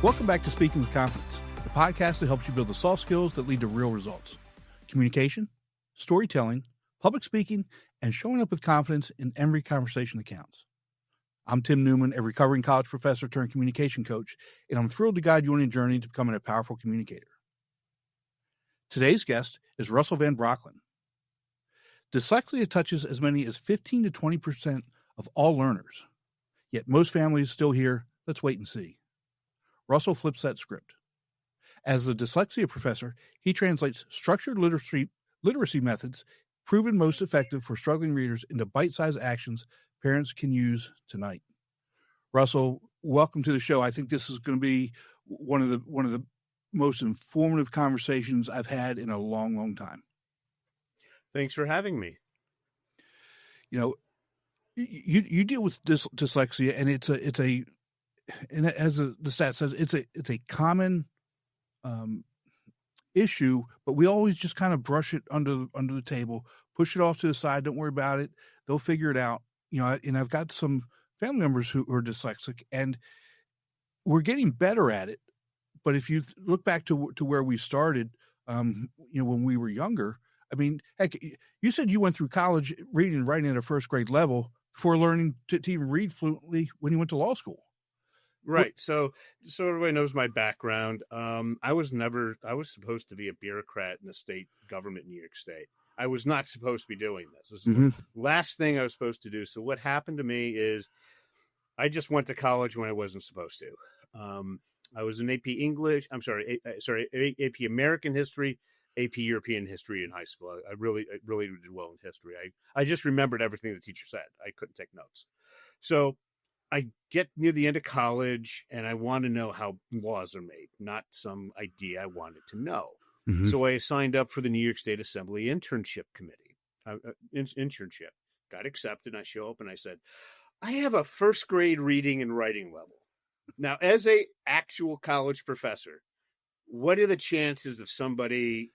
Welcome back to Speaking with Confidence, the podcast that helps you build the soft skills that lead to real results. Communication, storytelling, public speaking, and showing up with confidence in every conversation that counts. I'm Tim Newman, a recovering college professor turned communication coach, and I'm thrilled to guide you on a journey to becoming a powerful communicator. Today's guest is Russel Van Brocklen. Dyslexia touches as many as 15 to 20% of all learners. Yet most families still hear, let's wait and see. Russel flips that script. As the dyslexia professor, he translates structured literacy methods proven most effective for struggling readers into bite-sized actions parents can use tonight. Russel, welcome to the show. I think this is going to be one of the most informative conversations I've had in a long, long time. Thanks for having me. You know, you deal with dyslexia, and and as the stat says, it's a common issue, but we always just kind of brush it under the table, push it off to the side. Don't worry about it; they'll figure it out. You know, and I've got some family members who are dyslexic, and we're getting better at it. But if you look back to where we started, you know, when we were younger, I mean, heck, you said you went through college reading and writing at a first grade level before learning to even read fluently when you went to law school. Right. So everybody knows my background. I was supposed to be a bureaucrat in the state government in New York State. I was not supposed to be doing this. This is the last thing I was supposed to do. So what happened to me is I just went to college when I wasn't supposed to. I was in AP English. AP American History, AP European History in high school. I really did well in history. I just remembered everything the teacher said. I couldn't take notes. So I get near the end of college and I want to know how laws are made, not some idea I wanted to know. Mm-hmm. So I signed up for the New York State Assembly internship committee, internship, got accepted. And I show up and I said, I have a first grade reading and writing level. Now, as a actual college professor, what are the chances of somebody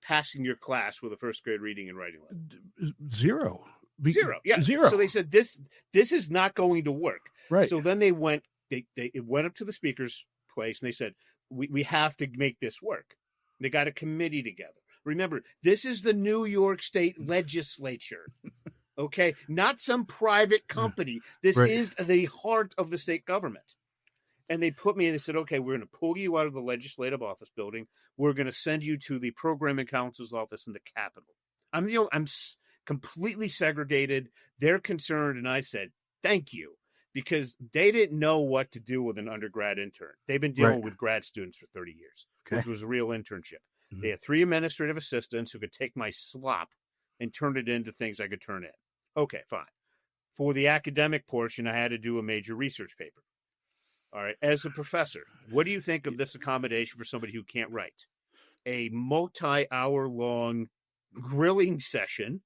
passing your class with a first grade reading and writing level? Zero. Zero. Yeah. Zero. So they said, this is not going to work. Right. So then they went up to the speaker's place and they said, we have to make this work. They got a committee together. Remember, this is the New York State legislature. Okay. Not some private company. This is the heart of the state government. And they put me in, they said, okay, we're going to pull you out of the legislative office building. We're going to send you to the programming counsel's office in the Capitol. I'm completely segregated. They're concerned. And I said, thank you, because they didn't know what to do with an undergrad intern. They've been dealing with grad students for 30 years, which was a real internship. Mm-hmm. They had 3 administrative assistants who could take my slop and turn it into things I could turn in. Okay, fine. For the academic portion, I had to do a major research paper. All right. As a professor, what do you think of this accommodation for somebody who can't write? A multi-hour-long grilling session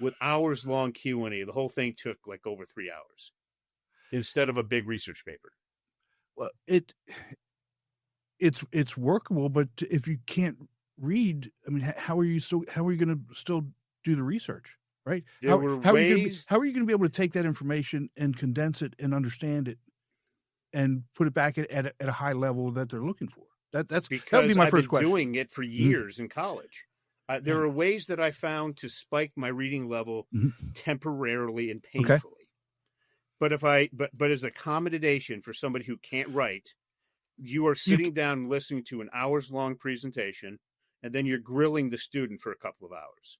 with hours-long Q&A. The whole thing took like over 3 hours instead of a big research paper. Well, it's workable, but if you can't read, I mean, how are you going to still do the research, right? How are you going to be able to take that information and condense it and understand it and put it back at a high level that they're looking for? That would be my first question. I've been doing it for years in college. There are ways that I found to spike my reading level temporarily and painfully. Okay. But as accommodation for somebody who can't write, you are sitting down and listening to an hours-long presentation, and then you're grilling the student for a couple of hours.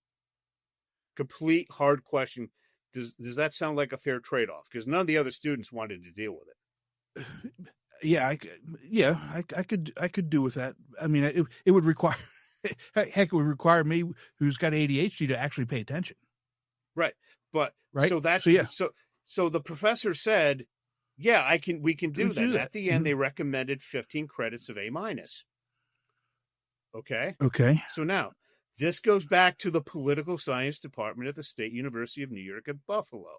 Complete hard question. Does that sound like a fair trade-off? Because none of the other students wanted to deal with it. I could do with that. I mean, it would require, heck, it would require me, who's got ADHD, to actually pay attention. Right. But so the professor said, yeah, we can do that. At the end, they recommended 15 credits of A-. Okay. Okay. So now this goes back to the political science department at the State University of New York at Buffalo.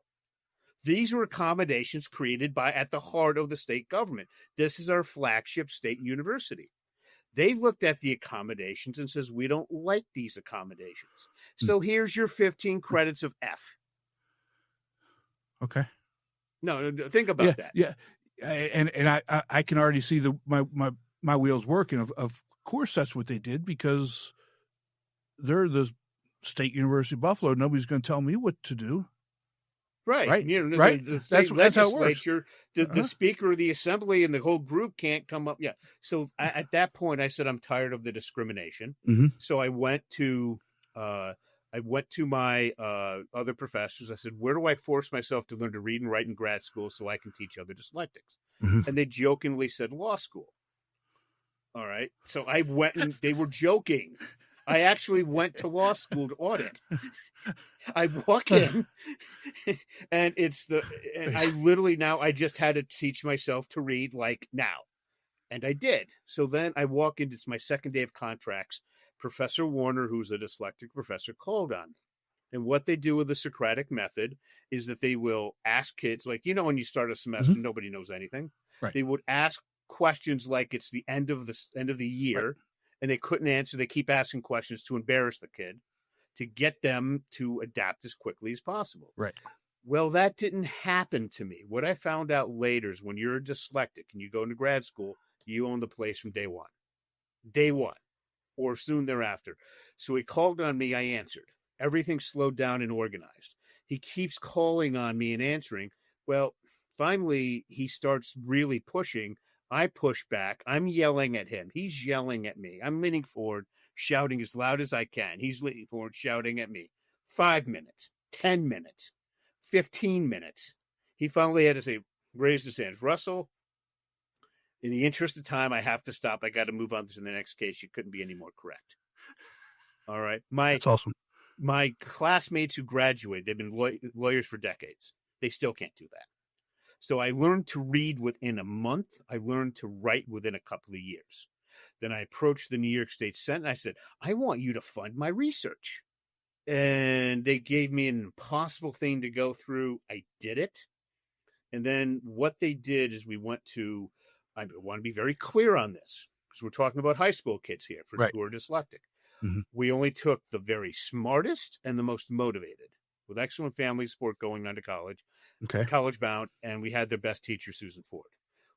These were accommodations created at the heart of the state government. This is our flagship state university. They've looked at the accommodations and says, we don't like these accommodations. So here's your 15 credits of F. Okay. No, think about that. Yeah. I can already see my wheels working. Of course, that's what they did, because they're the State University of Buffalo. Nobody's going to tell me what to do. Right. Right. You know, Right. The state That's how it works. legislature, the speaker of the assembly and the whole group can't come up. Yeah. So at that point, I said, I'm tired of the discrimination. Mm-hmm. So I went to my other professors. I said, where do I force myself to learn to read and write in grad school so I can teach other dyslexics? Mm-hmm. And they jokingly said law school. All right. So I went, and they were joking. I actually went to law school to audit. I walk in, and I literally now, I just had to teach myself to read like now. And I did. So then I walk into my second day of contracts. Professor Warner, who's a dyslexic professor, called on me. And what they do with the Socratic method is that they will ask kids, like, when you start a semester, Mm-hmm. nobody knows anything. Right. They would ask questions like it's the end of the year. Right. And they couldn't answer. They keep asking questions to embarrass the kid, to get them to adapt as quickly as possible. Right. Well, that didn't happen to me. What I found out later is when you're a dyslexic and you go into grad school, you own the place from day one, or soon thereafter. So he called on me. I answered. Everything slowed down and organized. He keeps calling on me and answering. Well, finally, he starts really pushing. I push back. I'm yelling at him. He's yelling at me. I'm leaning forward, shouting as loud as I can. He's leaning forward, shouting at me. 5 minutes, 10 minutes, 15 minutes. He finally had to say, raise his hands. Russell, in the interest of time, I have to stop. I got to move on to the next case. You couldn't be any more correct. All right. That's awesome. My classmates who graduated, they've been lawyers for decades. They still can't do that. So I learned to read within a month. I learned to write within a couple of years. Then I approached the New York State Senate and I said, I want you to fund my research. And they gave me an impossible thing to go through. I did it. And then what they did is I want to be very clear on this, because we're talking about high school kids here who are dyslexic. Mm-hmm. We only took the very smartest and the most motivated, with excellent family support going on to college. Okay. College bound, and we had their best teacher, Susan Ford.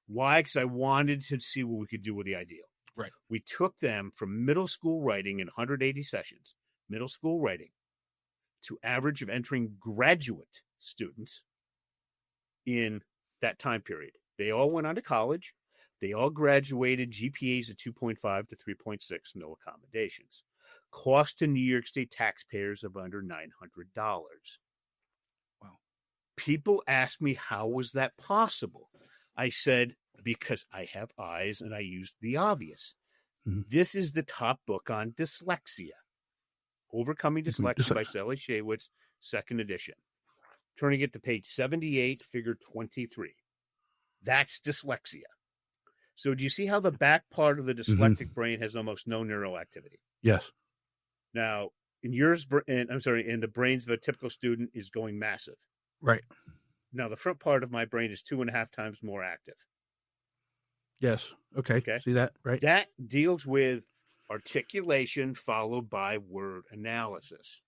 Why? Because I wanted to see what we could do with the ideal. Right. We took them from middle school writing in 180 sessions, middle school writing, to average of entering graduate students in that time period. They all went on to college. They all graduated, GPAs of 2.5 to 3.6, no accommodations. Cost to New York State taxpayers of under $900. People ask me, how was that possible? I said, because I have eyes and I used the obvious. Mm-hmm. This is the top book on dyslexia. Overcoming Dyslexia by Sally Shaywitz, second edition. Turning it to page 78, figure 23. That's dyslexia. So do you see how the back part of the dyslexic brain has almost no neural activity? Yes. Now, in the brains of a typical student is going massive. Right. Now, the front part of my brain is 2.5 times more active. Yes. Okay. See that? Right. That deals with articulation followed by word analysis.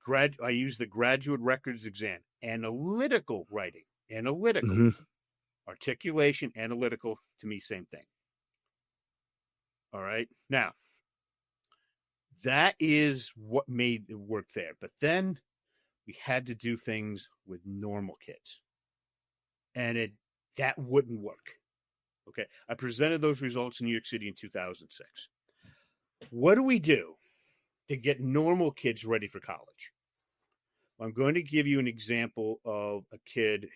I use the graduate records exam. Analytical writing. Analytical. Mm-hmm. Articulation, analytical, to me, same thing. All right. Now, that is what made it work there. But then we had to do things with normal kids. And that wouldn't work. Okay. I presented those results in New York City in 2006. What do we do to get normal kids ready for college? I'm going to give you an example of a kid,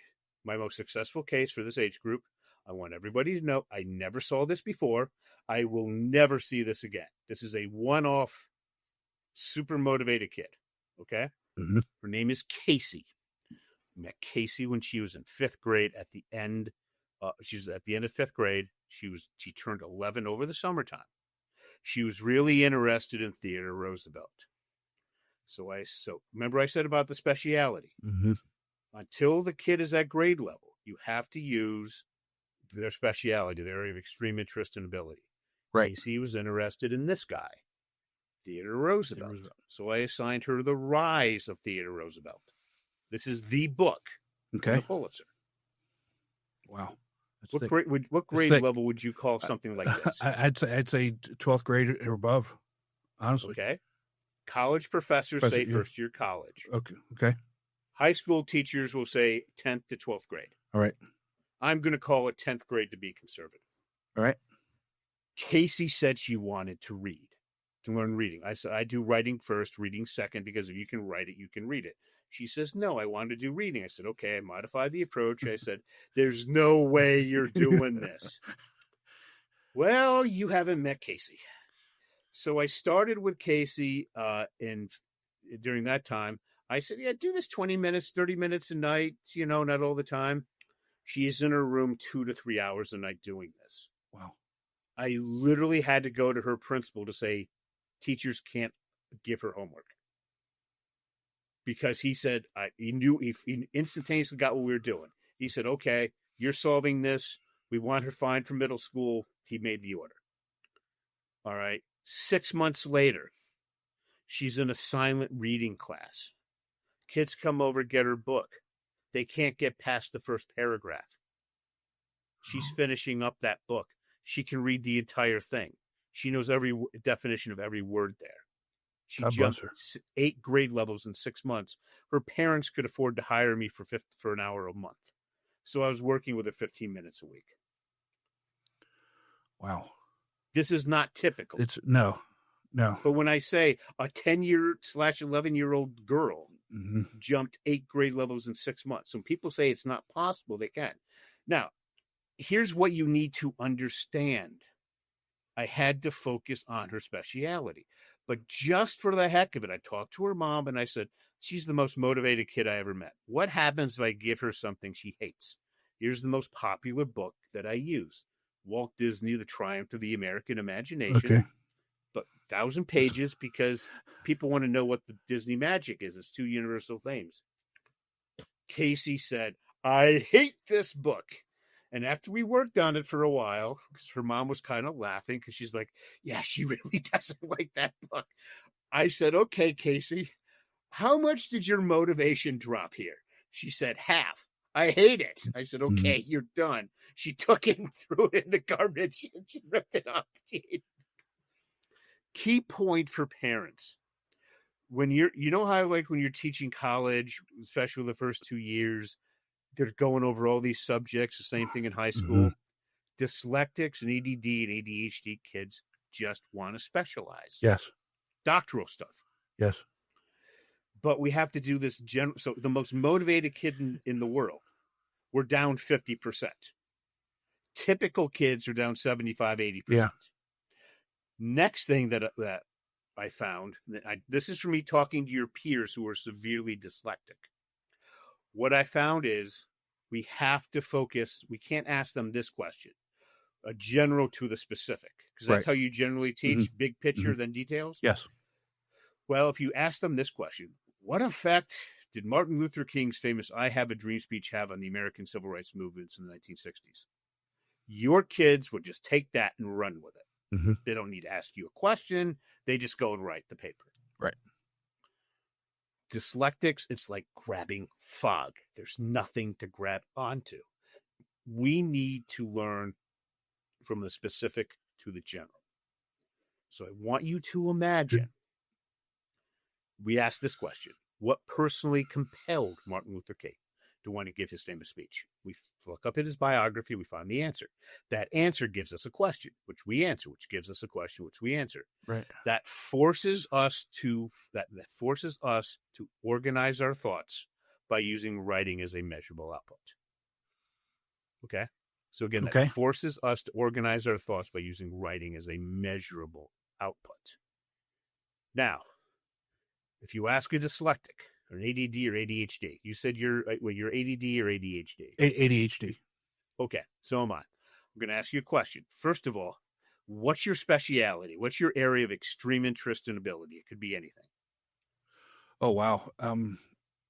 my most successful case for this age group. I want everybody to know I never saw this before. I will never see this again. This is a one-off, super motivated kid. Okay. Mm-hmm. Her name is Casey. I met Casey when she was in 5th grade. At the end of 5th grade. She turned 11 over the summertime. She was really interested in Theodore Roosevelt. So remember I said about the speciality. Mm-hmm. Until the kid is at grade level, you have to use their speciality, their area of extreme interest and ability. Right. Casey was interested in this guy, Theodore Roosevelt. So I assigned her The Rise of Theodore Roosevelt. This is the book. Okay. The Pulitzer. Wow. That's What thick. grade? What grade thick. level would you call something like this? I'd say 12th grade or above. Honestly. Okay. College professors say first year college. Okay. High school teachers will say 10th to 12th grade. All right. I'm going to call it 10th grade to be conservative. All right. Casey said she wanted to read, to learn reading. I said, I do writing first, reading second, because if you can write it, you can read it. She says, no, I want to do reading. I said, okay, I modified the approach. I said, there's no way you're doing this. Well, you haven't met Casey. So I started with Casey, and during that time, I said, yeah, do this 20 minutes, 30 minutes a night, not all the time. She's in her room 2 to 3 hours a night doing this. Wow. I literally had to go to her principal to say, teachers can't give her homework. Because he said, he instantaneously got what we were doing. He said, okay, you're solving this. We want her fine for middle school. He made the order. All right. 6 months later, she's in a silent reading class. Kids come over, get her book. They can't get past the first paragraph. She's finishing up that book. She can read the entire thing. She knows every definition of every word there. She jumped 8 grade levels in 6 months. Her parents could afford to hire me for an hour a month. So I was working with her 15 minutes a week. Wow. This is not typical. No. But when I say a 10-year/11-year-old girl jumped 8 grade levels in 6 months, when people say it's not possible, they can. Now, here's what you need to understand. I had to focus on her speciality. But just for the heck of it, I talked to her mom and I said, she's the most motivated kid I ever met. What happens if I give her something she hates? Here's the most popular book that I use. Walt Disney, The Triumph of the American Imagination. Okay. But 1,000 pages because people want to know what the Disney magic is. It's 2 universal themes. Casey said, I hate this book. And after we worked on it for a while, because her mom was kind of laughing, because she's like, yeah, she really doesn't like that book. I said, okay, Casey, how much did your motivation drop here? She said, half. I hate it. I said, okay, you're done. She took it and threw it in the garbage and she ripped it up. Key point for parents. When how when you're teaching college, especially the first 2 years, they're going over all these subjects, the same thing in high school. Dyslexics and ADD and ADHD kids just want to specialize. Yes. Doctoral stuff. Yes. But we have to do this so the most motivated kid in the world, we're down 50%. Typical kids are down 75, 80%. Yeah. Next thing that I found, this is from me talking to your peers who are severely dyslexic. What I found is we have to focus. We can't ask them this question, a general to the specific, because that's how you generally teach, big picture, then details. Yes. Well, if you ask them this question, what effect did Martin Luther King's famous I Have a Dream speech have on the American civil rights movements in the 1960s? Your kids would just take that and run with it. They don't need to ask you a question. They just go and write the paper. Right. Dyslexics, it's like grabbing fog. There's nothing to grab onto. We need to learn from the specific to the general. So I want you to imagine, we ask this question: what personally compelled Martin Luther King to want to give his famous speech? We look up in his biography, we find the answer. That answer gives us a question, which we answer, which gives us a question, which we answer. Right. That forces us to organize our thoughts by using writing as a measurable output. Okay? So again, that forces us to organize our thoughts by using writing as a measurable output. Now, if you ask a dyslexic, or an ADD or ADHD, you said you're ADD or ADHD? ADHD. Okay, so am I. I'm going to ask you a question. First of all, what's your speciality? What's your area of extreme interest and ability? It could be anything. Oh, wow.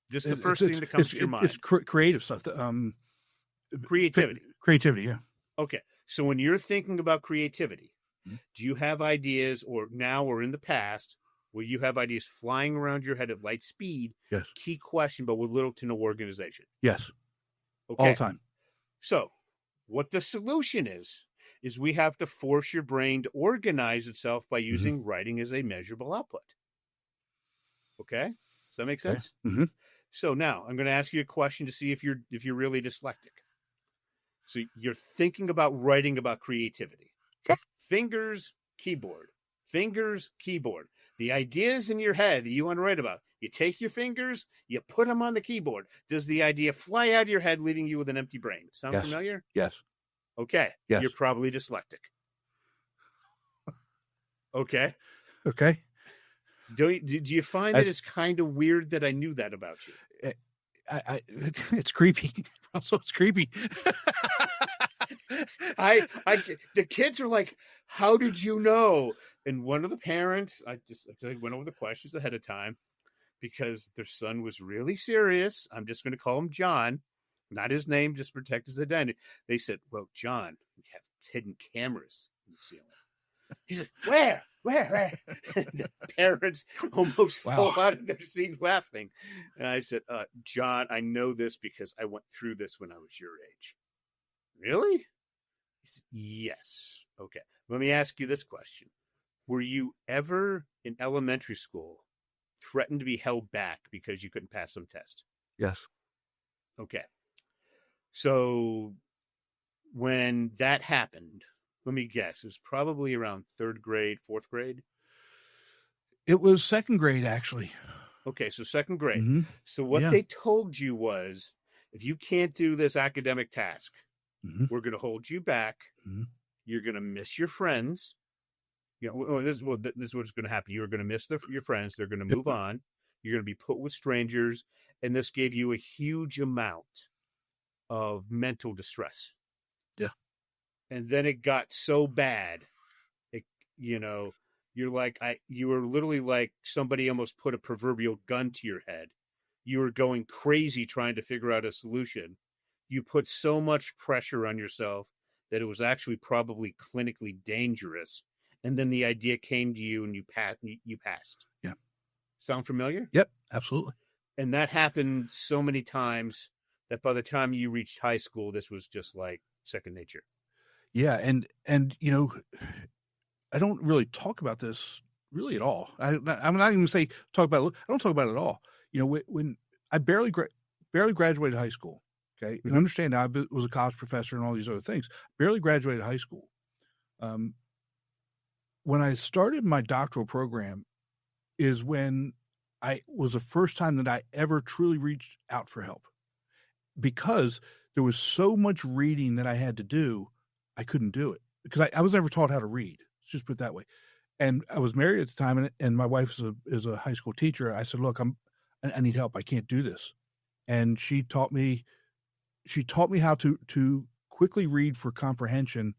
This is the first thing that comes to your mind. It's creative stuff. Creativity. Creativity, yeah. Okay, so when you're thinking about creativity, do you have ideas, or now or in the past, where you have ideas flying around your head at light speed? Yes. Key question, but with little to no organization. Yes. Okay. All the time. So What the solution is we have to force your brain to organize itself by using writing as a measurable output. Okay? Does that make sense? Okay. Mm-hmm. So now I'm going to ask you a question to see if you're really dyslexic. So you're thinking about writing about creativity. Okay. Fingers, keyboard. Fingers, keyboard. The ideas in your head that you want to write about. You take your fingers, you put them on the keyboard. Does the idea fly out of your head, leaving you with an empty brain? Sound familiar? Yes. Okay. Yes. You're probably dyslexic. Okay. Okay. Do you find that it's kind of weird that I knew that about you? It's creepy. Also, it's creepy. The kids are like, how did you know? And one of the parents, I went over the questions ahead of time because their son was really serious. I'm just going to call him John, not his name, just protect his identity. They said, well, John, we have hidden cameras in the ceiling. He's like, where? The parents almost fall out of their seats laughing. And I said, John, I know this because I went through this when I was your age. Really? He said, yes. Okay. Let me ask you this question. Were you ever in elementary school threatened to be held back because you couldn't pass some test? Yes. Okay. So when that happened, let me guess, it was probably around 3rd grade, 4th grade? It was 2nd grade, actually. Okay, so 2nd grade. Mm-hmm. So what they told you was, if you can't do this academic task, we're going to hold you back. Mm-hmm. You're going to miss your friends. You know, this is what's going to happen. You're going to miss your friends. They're going to move on. You're going to be put with strangers. And this gave you a huge amount of mental distress. Yeah. And then it got so bad, you're like, you were literally like somebody almost put a proverbial gun to your head. You were going crazy trying to figure out a solution. You put so much pressure on yourself that it was actually probably clinically dangerous. And then the idea came to you and you passed. Yeah. Sound familiar? Yep, absolutely. And that happened so many times that by the time you reached high school, this was just like second nature. Yeah. And I don't really talk about this really at all. I'm not even going to say talk about it. I don't talk about it at all. When I barely graduated high school. Okay. And understand now I was a college professor and all these other things. Barely graduated high school. When I started my doctoral program is when I was the first time that I ever truly reached out for help, because there was so much reading that I had to do. I couldn't do it because I was never taught how to read. Let's just put it that way. And I was married at the time, and my wife is a high school teacher. I said, look, I need help. I can't do this. And she taught me how to quickly read for comprehension,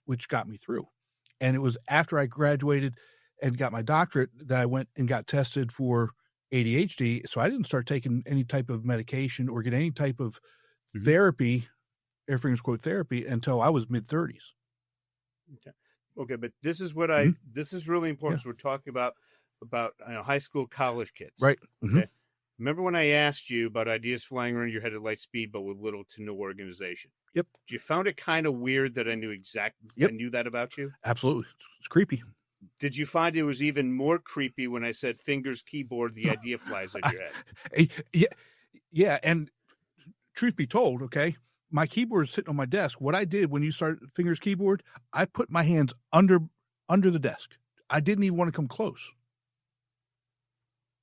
which got me through. And it was after I graduated and got my doctorate that I went and got tested for ADHD. So I didn't start taking any type of medication or get any type of therapy, air fingers quote therapy, until I was mid-30s. Okay, but this is what this is really important. Yeah. So we're talking about high school, college kids. Right. Okay. Remember when I asked you about ideas flying around your head at light speed, but with little to no organization? Yep. You found it kind of weird that I knew I knew that about you? Absolutely. It's creepy. Did you find it was even more creepy when I said fingers, keyboard, the idea flies at your head? Yeah. And truth be told, okay, my keyboard is sitting on my desk. What I did when you started fingers, keyboard, I put my hands under the desk. I didn't even want to come close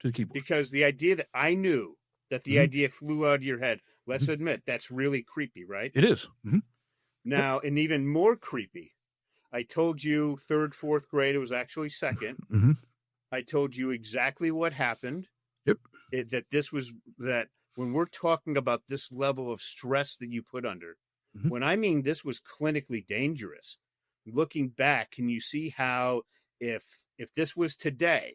to the keyboard. Because the idea that I knew that the idea flew out of your head, let's admit, that's really creepy, right? It is. Now, and even more creepy, I told you 3rd, 4th grade, it was actually 2nd. I told you exactly what happened. Yep. That when we're talking about this level of stress that you put under, when I mean this was clinically dangerous, looking back, can you see how if this was today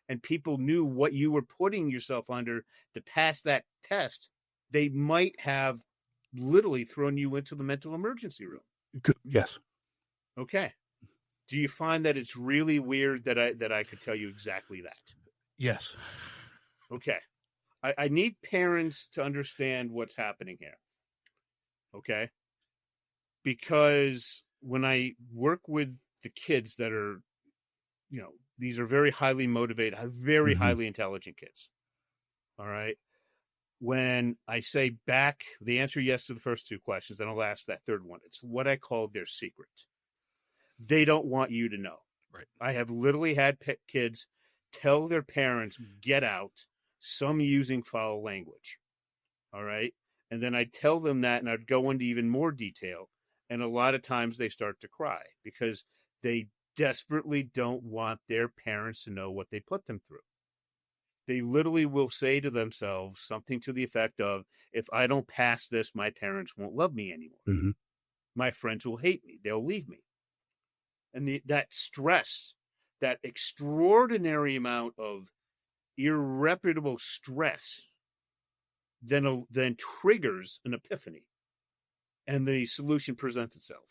and people knew what you were putting yourself under to pass that test, they might have literally thrown you into the mental emergency room? Yes. Okay. Do you find that it's really weird that I could tell you exactly that? Yes. Okay. I need parents to understand what's happening here. Okay. Because when I work with the kids that are, these are very highly motivated, very highly intelligent kids. All right. When I say back, the answer yes to the first two questions, then I'll ask that third one. It's what I call their secret. They don't want you to know. Right. I have literally had kids tell their parents, get out, some using foul language. All right. And then I'd tell them that, and I'd go into even more detail. And a lot of times they start to cry because they desperately don't want their parents to know what they put them through. They literally will say to themselves something to the effect of, if I don't pass this, my parents won't love me anymore. My friends will hate me. They'll leave me. And that stress, that extraordinary amount of irreparable stress, then triggers an epiphany. And the solution presents itself.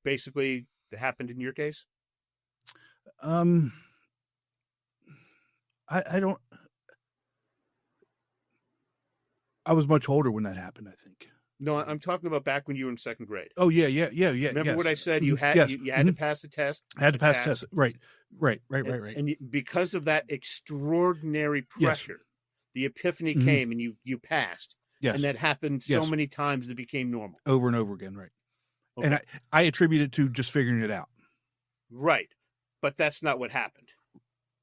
Basically, that happened in your case? I don't. I was much older when that happened, I think. No, I'm talking about back when you were in second grade. Oh, yeah. Remember what I said? You had you had to pass the test. I had to pass the test. Right. And because of that extraordinary pressure, the epiphany came, and you passed. Yes. And that happened so many times it became normal. Over and over again, right. Okay. And I attribute it to just figuring it out. Right. But that's not what happened.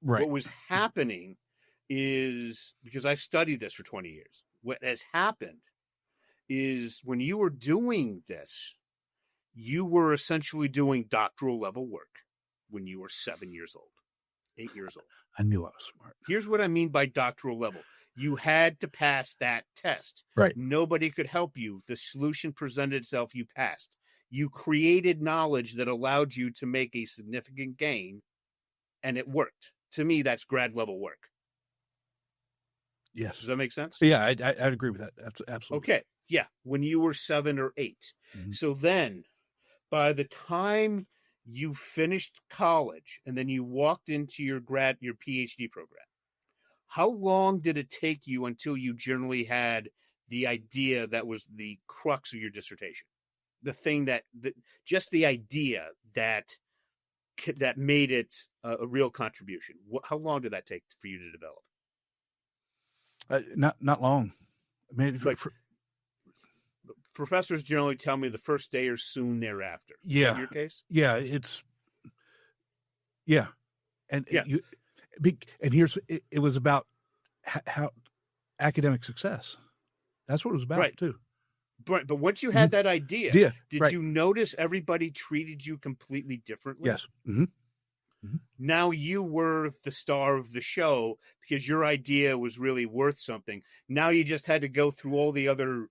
Right. What was happening is, because I've studied this for 20 years, what has happened is when you were doing this, you were essentially doing doctoral level work when you were 7 years old, 8 years old. I knew I was smart. Here's what I mean by doctoral level. You had to pass that test. Right. Nobody could help you. The solution presented itself. You passed. You created knowledge that allowed you to make a significant gain, and it worked. To me, that's grad level work. Yes. Does that make sense? Yeah, I'd agree with that. Absolutely. Okay. Yeah. When you were 7 or 8. So then, by the time you finished college and then you walked into your PhD program, how long did it take you until you generally had the idea that was the crux of your dissertation? The thing just the idea that made it a real contribution. How long did that take for you to develop? Not long. I mean, professors generally tell me the first day or soon thereafter. Yeah. Is that your case? Yeah, and here's it was about how academic success. That's what it was about too. Right, but once you had that idea, did you notice everybody treated you completely differently? Yes. Now you were the star of the show because your idea was really worth something. Now you just had to go through all the other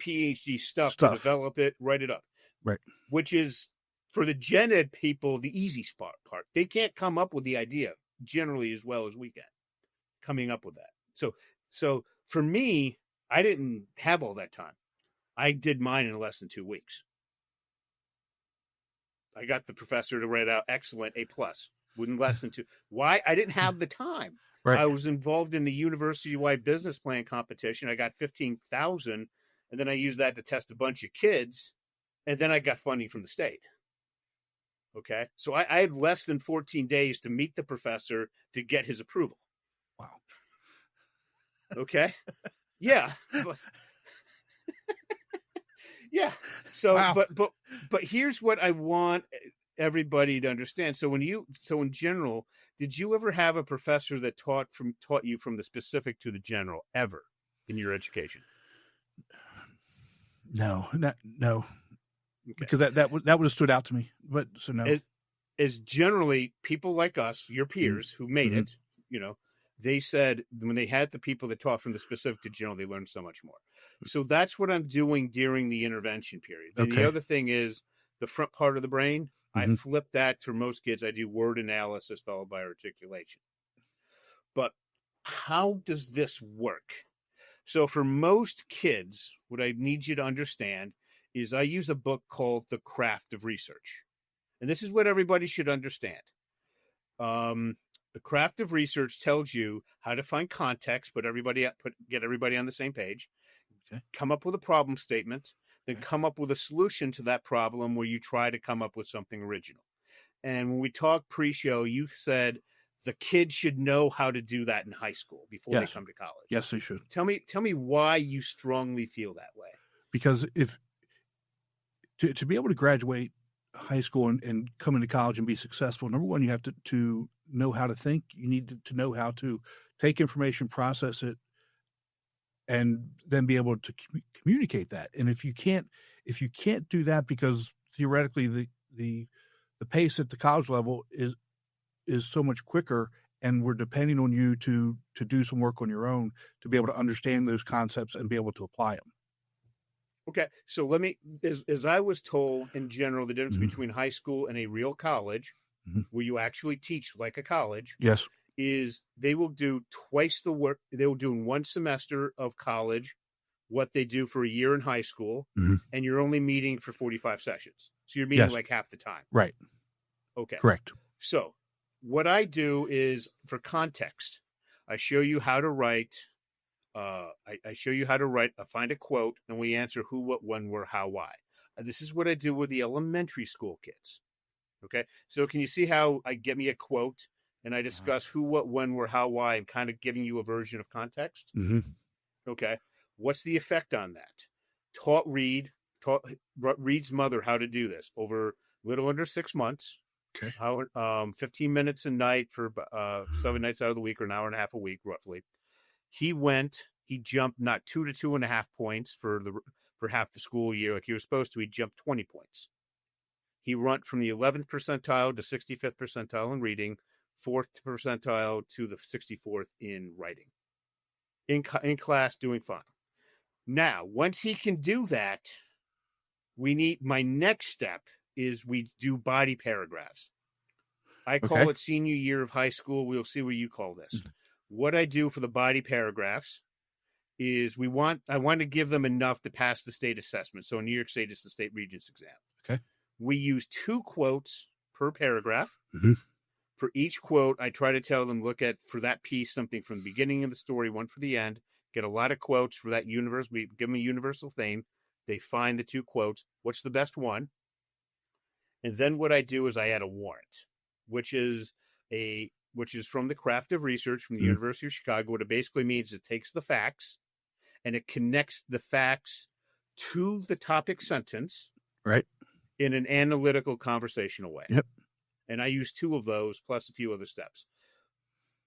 PhD stuff. To develop it, write it up. Right. Which is, for the gen ed people, the easy part. They can't come up with the idea generally as well as we can, coming up with that. So for me, I didn't have all that time. I did mine in less than 2 weeks. I got the professor to write out excellent A+, within less than 2. Why? I didn't have the time. Right. I was involved in the university-wide business plan competition. I got 15,000, and then I used that to test a bunch of kids, and then I got funding from the state. Okay? So I had less than 14 days to meet the professor to get his approval. Wow. Okay? Yeah. Yeah. So, wow. but here's what I want everybody to understand. So in general, did you ever have a professor that taught you from the specific to the general ever in your education? No. Okay. Because that would have stood out to me. But so no. As generally people like us, your peers who made it, they said when they had the people that taught from the specific to general, they learned so much more. So that's what I'm doing during the intervention period. And the other thing is the front part of the brain. I flip that for most kids. I do word analysis followed by articulation. But how does this work? So for most kids, what I need you to understand is I use a book called The Craft of Research. And this is what everybody should understand. The Craft of Research tells you how to find context, get everybody on the same page, come up with a problem statement, then come up with a solution to that problem where you try to come up with something original. And when we talked pre-show, you said the kids should know how to do that in high school before they come to college. Yes, they should. Tell me why you strongly feel that way. Because if to be able to graduate high school and come into college and be successful, number one, you have to know how to think. You need to know how to take information, process it, and then be able to communicate that. And if you can't do that, because theoretically the pace at the college level is so much quicker, and we're depending on you to do some work on your own to be able to understand those concepts and be able to apply them. Okay, so let me, as I was told in general, the difference between high school and a real college, where you actually teach like a college, yes, is they will do twice the work. They will do in one semester of college what they do for a year in high school, and you're only meeting for 45 sessions. So you're meeting like half the time. Right. Okay. Correct. So what I do is, for context, I show you how to write. I show you how to write. I find a quote, and we answer who, what, when, where, how, why. This is what I do with the elementary school kids. Okay. So can you see how I get me a quote and I discuss who, what, when, where, how, why, and kind of giving you a version of context? Okay. What's the effect on that? Taught Reed's mother how to do this over a little under 6 months. Okay. 15 minutes a night for 7 nights out of the week, or an hour and a half a week, roughly. He jumped not 2 to 2.5 points for half the school year like he was supposed to. He jumped 20 points. He went from the 11th percentile to 65th percentile in reading, 4th percentile to the 64th in writing. In class, doing fine. Now, once he can do that, my next step is we do body paragraphs. I call it senior year of high school. We'll see what you call this. What I do for the body paragraphs is I want to give them enough to pass the state assessment. So in New York State, it's the state regents exam. Okay. We use 2 quotes per paragraph. For each quote, I try to tell them, look at, for that piece, something from the beginning of the story, one for the end. Get a lot of quotes for that universe. We give them a universal theme. They find the 2 quotes. What's the best one? And then what I do is I add a warrant, which is from the craft of research from the University of Chicago. What it basically means, it takes the facts and it connects the facts to the topic sentence, right, in an analytical, conversational way. Yep. And I use 2 of those plus a few other steps.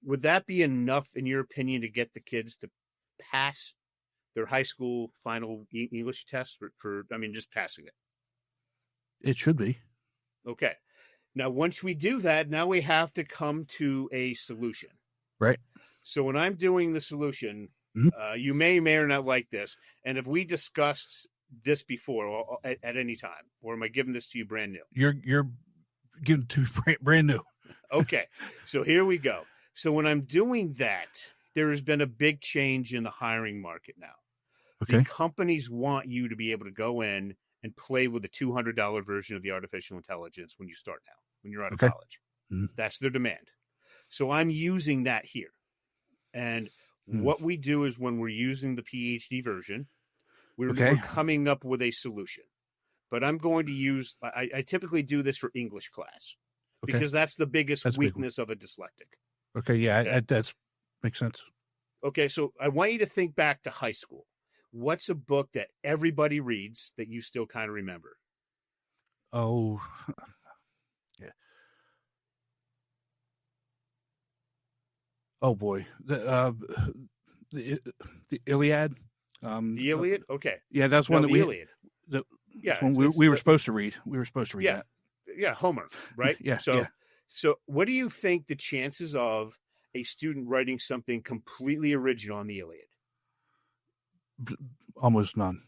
Would that be enough, in your opinion, to get the kids to pass their high school final English test for just passing it? It should be. Okay. Now, once we do that, now we have to come to a solution. Right. So when I'm doing the solution, you may or not like this. And if we discussed this before or at any time, or am I giving this to you brand new? You're giving it to me brand new. Okay. So here we go. So when I'm doing that, there has been a big change in the hiring market now. Okay. The companies want you to be able to go in and play with the $200 version of the artificial intelligence when you start now, when you're out of college. That's their demand. So I'm using that here. And what we do is, when we're using the PhD version, we're coming up with a solution. But I'm going to use, I typically do this for English class, because that's the biggest weakness of a dyslexic. Okay, yeah, that's makes sense. Okay, so I want you to think back to high school. What's a book that everybody reads that you still kind of remember? Oh, yeah. Oh boy, the Iliad. The Iliad. Okay. Yeah, that's one that we. Iliad. That's one we were supposed to read. We were supposed to read that. Yeah, Homer, right? Yeah. So what do you think the chances of a student writing something completely original on the Iliad? Almost none.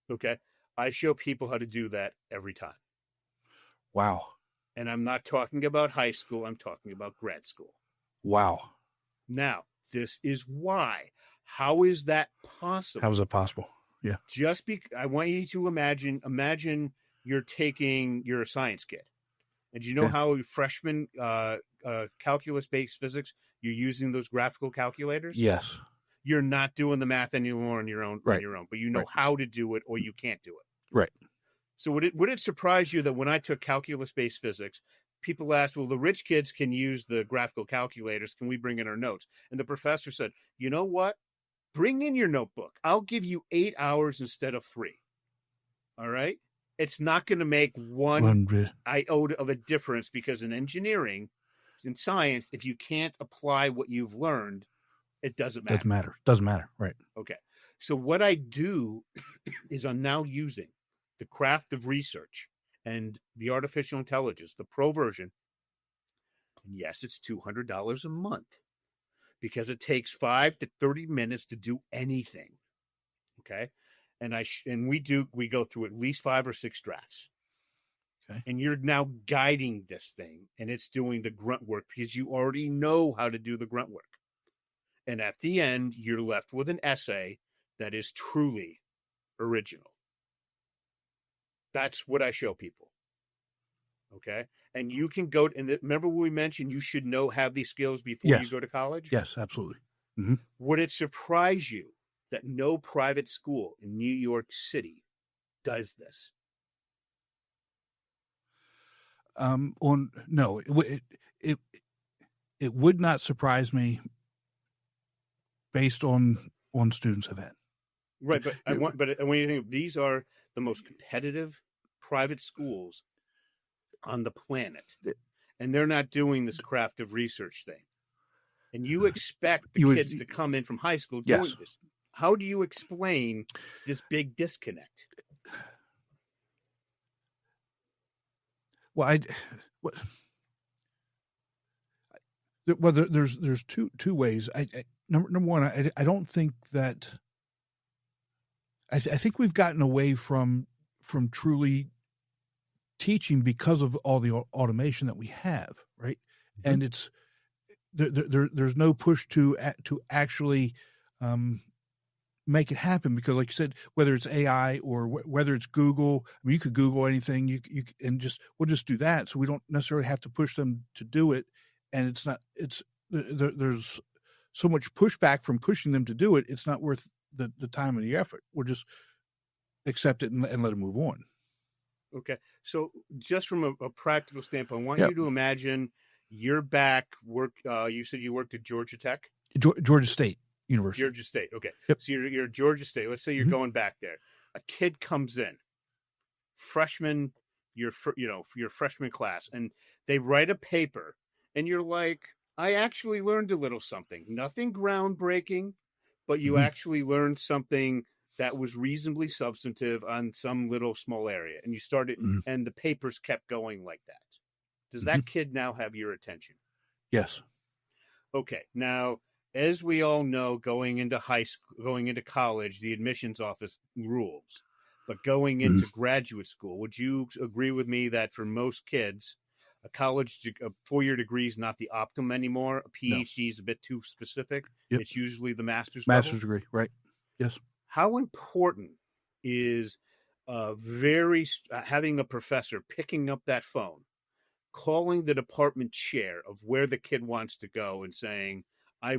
Okay. I show people how to do that every time. Wow. And I'm not talking about high school. I'm talking about grad school. Wow. Now, this is why. How is that possible? How is it possible? Yeah. I want you to imagine you're a science kid. And do you know how freshman calculus-based physics, you're using those graphical calculators? Yes. You're not doing the math anymore on your own, but you know how to do it, or you can't do it. Right. So would it surprise you that when I took calculus-based physics, people asked, well, the rich kids can use the graphical calculators. Can we bring in our notes? And the professor said, you know what? Bring in your notebook. I'll give you 8 hours instead of 3. All right? It's not going to make one iota of a difference, because in engineering, in science, if you can't apply what you've learned, it doesn't matter. Doesn't matter. Right. Okay. So what I do is I'm now using the craft of research and the artificial intelligence, the pro version. And yes, it's $200 a month, because it takes 5 to 30 minutes to do anything. Okay. And we go through at least 5 or 6 drafts. Okay. And you're now guiding this thing, and it's doing the grunt work, because you already know how to do the grunt work. And at the end, you're left with an essay that is truly original. That's what I show people. Okay. And you can go, and remember when we mentioned you should have these skills before you go to college? Yes, absolutely. Mm-hmm. Would it surprise you that no private school in New York City does this? No, it would not surprise me based on students have had. Right, but when you think, these are the most competitive private schools on the planet, and they're not doing this craft of research thing. And you expect the kids to come in from high school doing this. How do you explain this big disconnect? Well, there's two ways. Number one, I don't think that. I think we've gotten away from truly teaching because of all the automation that we have, right? Mm-hmm. And it's there's no push to actually make it happen, because, like you said, whether it's AI or whether it's Google, I mean, you could Google anything, you and we'll just do that, so we don't necessarily have to push them to do it. And there's so much pushback from pushing them to do it. It's not worth the time and the effort. We'll just accept it and let it move on. Okay. So just from a practical standpoint, I want you to imagine you're back you said you worked at Georgia Tech? Georgia State University. Georgia State. Okay. Yep. So you're at Georgia State. Let's say you're going back there. A kid comes in, freshman, your freshman class, and they write a paper, and you're like, I actually learned a little something. Nothing groundbreaking, but you actually learned something that was reasonably substantive on some little small area. And you started, and the papers kept going like that. Does that kid now have your attention? Yes. Okay. Now, as we all know, going into high school, going into college, the admissions office rules. But going into graduate school, would you agree with me that for most kids, a 4-year degree is not the optimum anymore? A PhD is a bit too specific. Yep. It's usually the master's degree, right? Yes. How important is having a professor picking up that phone, calling the department chair of where the kid wants to go, and saying, I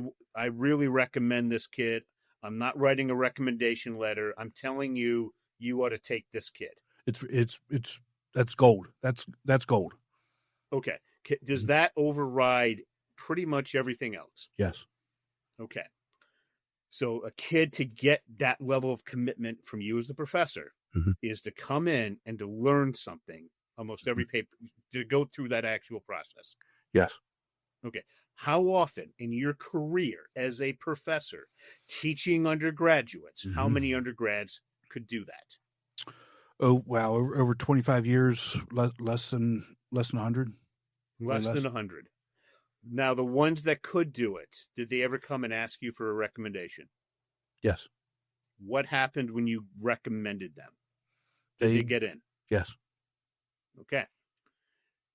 really recommend this kid. I'm not writing a recommendation letter. I'm telling you, you ought to take this kid. That's gold. That's gold. Okay. Does that override pretty much everything else? Yes. Okay. So a kid, to get that level of commitment from you as the professor, is to come in and to learn something, almost every paper, to go through that actual process. Yes. Okay. How often in your career as a professor teaching undergraduates, how many undergrads could do that? Oh, wow. Over 25 years, less than 100. Less than 100. Now, the ones that could do it, did they ever come and ask you for a recommendation? Yes. What happened when you recommended them? Did they get in? Yes. Okay.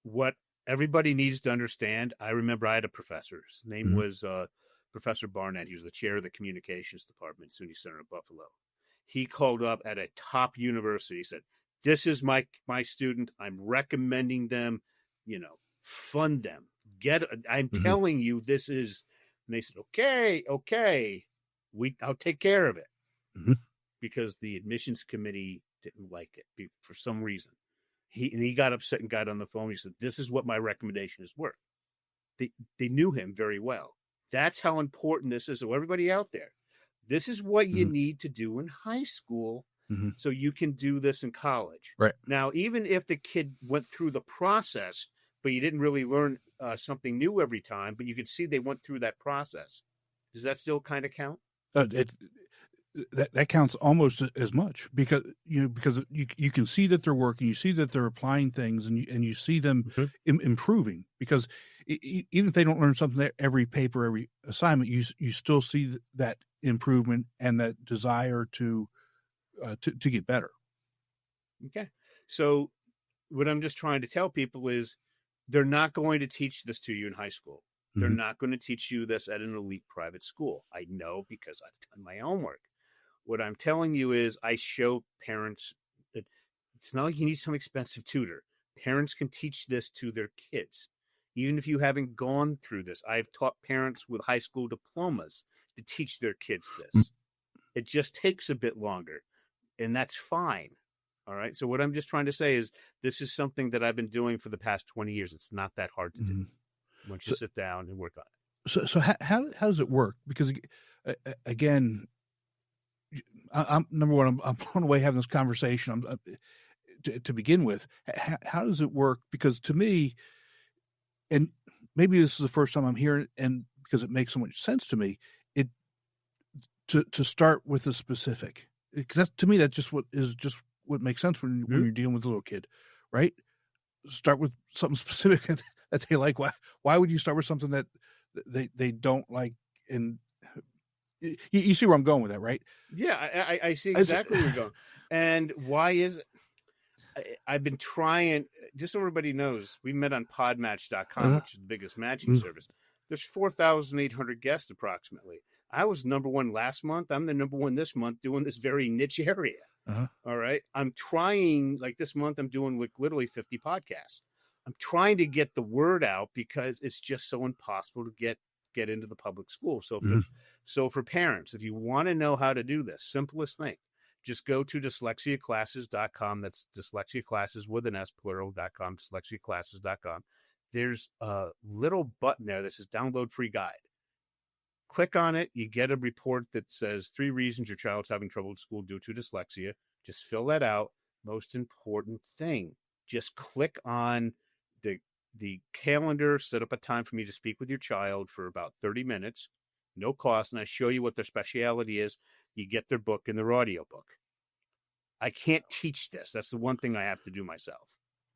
What everybody needs to understand, I remember I had a professor. His name was Professor Barnett. He was the chair of the communications department at SUNY Center in Buffalo. He called up at a top university. He said, this is my student. I'm recommending them, fund them. I'm telling you, this is, and they said, okay, I'll take care of it. Because the admissions committee didn't like it for some reason. He got upset and got on the phone. He said, "This is what my recommendation is worth." They knew him very well. That's how important this is. So everybody out there, this is what you need to do in high school so you can do this in college. Right. Now, even if the kid went through the process, but you didn't really learn something new every time, but you could see they went through that process, does that still kind of count? That counts almost as much because you can see that they're working, you see that they're applying things, and you see them improving. Because even if they don't learn something every paper, every assignment, you still see that improvement and that desire to get better. Okay, so what I'm just trying to tell people is they're not going to teach this to you in high school. They're not going to teach you this at an elite private school. I know because I've done my homework. What I'm telling you is I show parents that it's not like you need some expensive tutor. Parents can teach this to their kids. Even if you haven't gone through this, I've taught parents with high school diplomas to teach their kids this. It just takes a bit longer, and that's fine. All right. So what I'm just trying to say is this is something that I've been doing for the past 20 years. It's not that hard to do once you sit down and work on it. So how does it work? Because again, I'm number one. I'm blown away having this conversation. To begin with, how does it work? Because to me, and maybe this is the first time I'm hearing, and because it makes so much sense to me, to start with the specific. Because to me, that's just what makes sense when you're dealing with a little kid, right? Start with something specific that they like. Why would you start with something that they don't like? And you see where I'm going with that, right? Yeah, I see exactly where you're going. And why is it? I've been trying, just so everybody knows, we met on podmatch.com, which is the biggest matching service. There's 4,800 guests approximately. I was number one last month. I'm the number one this month doing this very niche area. All right. I'm trying, like this month, I'm doing like literally 50 podcasts. I'm trying to get the word out because it's just so impossible to get into the public school. So for parents, if you want to know how to do this, simplest thing, just go to dyslexiaclasses.com. That's dyslexiaclasses with an S, plural.com, dyslexiaclasses.com. There's a little button there that says download free guide. Click on it. You get a report that says 3 reasons your child's having trouble at school due to dyslexia. Just fill that out. Most important thing, just click on the calendar, set up a time for me to speak with your child for about 30 minutes, no cost, and I show you what their specialty is. You get their book and their audio book. I can't teach this. That's the one thing I have to do myself.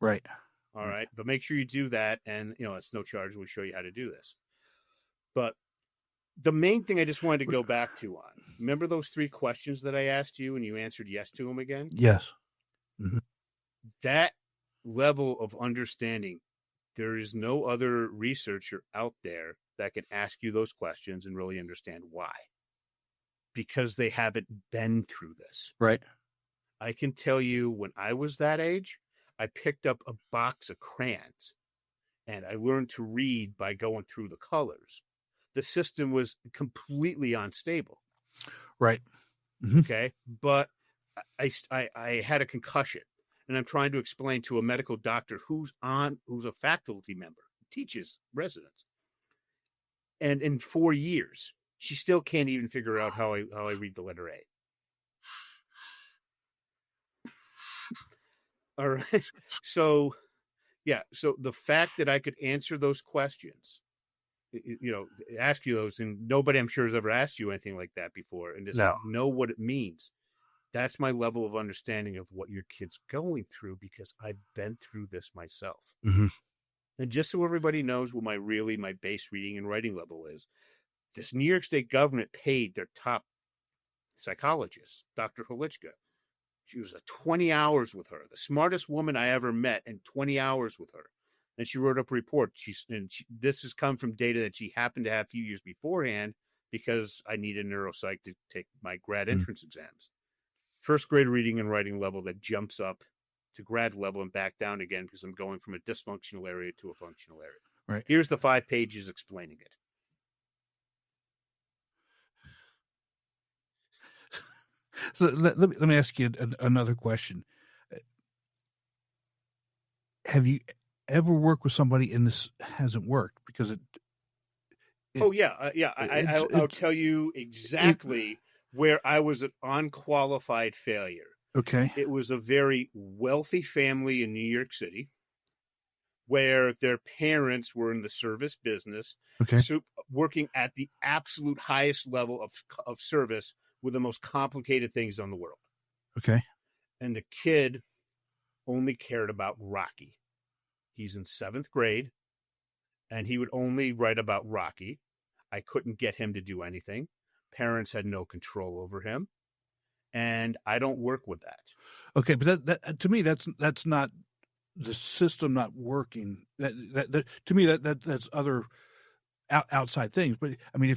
Right. All right. But make sure you do that, and it's no charge. We'll show you how to do this. But the main thing I just wanted to go back to remember those 3 questions that I asked you and you answered yes to them again? Yes. That level of understanding, there is no other researcher out there that can ask you those questions and really understand why. Because they haven't been through this. Right. I can tell you when I was that age, I picked up a box of crayons and I learned to read by going through the colors. The system was completely unstable. Right. Okay. But I had a concussion, and I'm trying to explain to a medical doctor who's a faculty member, teaches residents. And in 4 years, she still can't even figure out how I read the letter A. All right. So the fact that I could answer those questions, ask you those, and nobody I'm sure has ever asked you anything like that before, and just know what it means. That's my level of understanding of what your kid's going through, because I've been through this myself. And just so everybody knows what my base reading and writing level is, this New York State government paid their top psychologist, Dr. Holichka. She was 20 hours with her, the smartest woman I ever met, and 20 hours with her. And she wrote up a report. This has come from data that she happened to have a few years beforehand, because I needed neuropsych to take my grad entrance exams. First grade reading and writing level that jumps up to grad level and back down again, because I'm going from a dysfunctional area to a functional area. Right. Here's the 5 pages explaining it. So let me ask you another question. Have you ever worked with somebody and this hasn't worked? Because Oh yeah, yeah. I'll tell you exactly where I was an unqualified failure. okay. It was a very wealthy family in New York City where their parents were in the service business, Okay. working at the absolute highest level of service with the most complicated things on the world. Okay. And the kid only cared about Rocky. He's in 7th grade, and he would only write about Rocky. I couldn't get him to do anything. Parents had no control over him, and I don't work with that. Okay, but that to me that's not the system not working. That to me that's other outside things. But I mean,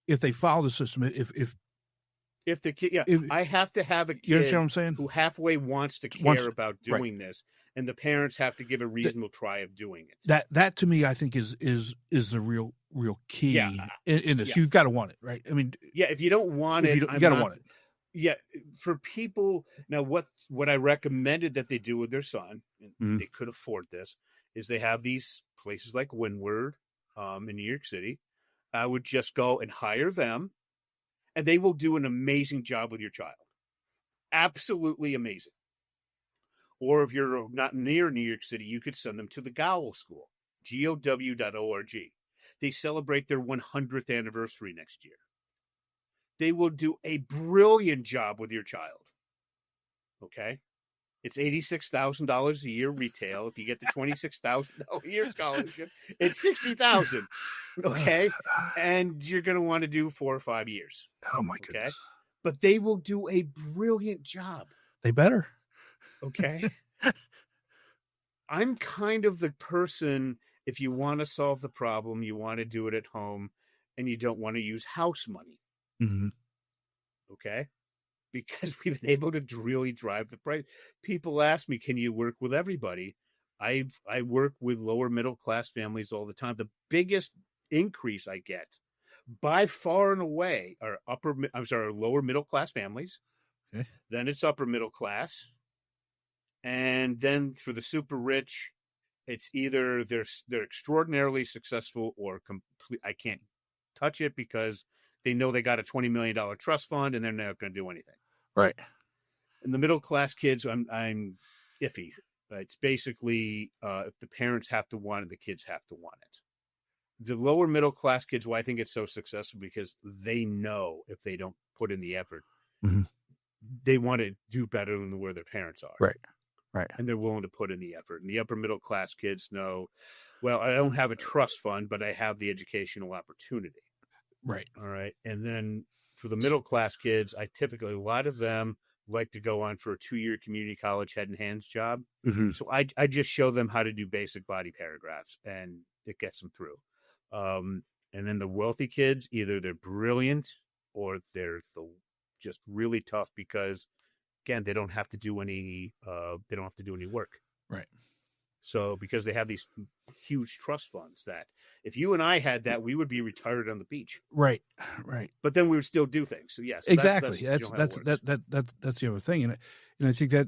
if they follow the system, if the kid, I have to have a kid. You understand what I'm saying? Who halfway wants to care about doing this, and the parents have to give a reasonable try of doing it. That to me, I think is the real key in this. Yeah. You've got to want it, right? I mean, if you don't want it, you got to want it. Yeah, for people now, what I recommended that they do with their son, and they could afford this, is they have these places like Windward in New York City. I would just go and hire them, and they will do an amazing job with your child. Absolutely amazing. Or if you're not near New York City, you could send them to the Gowl School, GOW.org. They celebrate their 100th anniversary next year. They will do a brilliant job with your child. Okay? It's $86,000 a year retail. If you get the $26,000 a year scholarship, it's $60,000. Okay? And you're going to want to do 4 or 5 years. Oh my goodness. But they will do a brilliant job. They better. Okay? I'm kind of the person, if you want to solve the problem, you want to do it at home, and you don't want to use house money. Mm-hmm. Okay? Because we've been able to really drive the price. People ask me, can you work with everybody? I work with lower middle class families all the time. The biggest increase I get by far and away are lower middle class families. Okay. Then it's upper middle class. And then for the super rich, it's either they're extraordinarily successful or I can't touch it because they know they got a $20 million trust fund and they're not going to do anything. Right. And the middle class kids, I'm iffy. It's basically if the parents have to want it, the kids have to want it. The lower middle class kids, why I think it's so successful, because they know if they don't put in the effort, they want to do better than where their parents are. Right. And they're willing to put in the effort. And the upper middle class kids know, well, I don't have a trust fund, but I have the educational opportunity. Right. All right. And then for the middle class kids, a lot of them like to go on for a 2-year community college head and hands job. Mm-hmm. So I just show them how to do basic body paragraphs, and it gets them through. And then the wealthy kids, either they're brilliant or they're just really tough because, again, they don't have to do any work. Right. So because they have these huge trust funds that if you and I had that, we would be retired on the beach. Right. But then we would still do things. So yes, exactly. That's the other thing, and I think that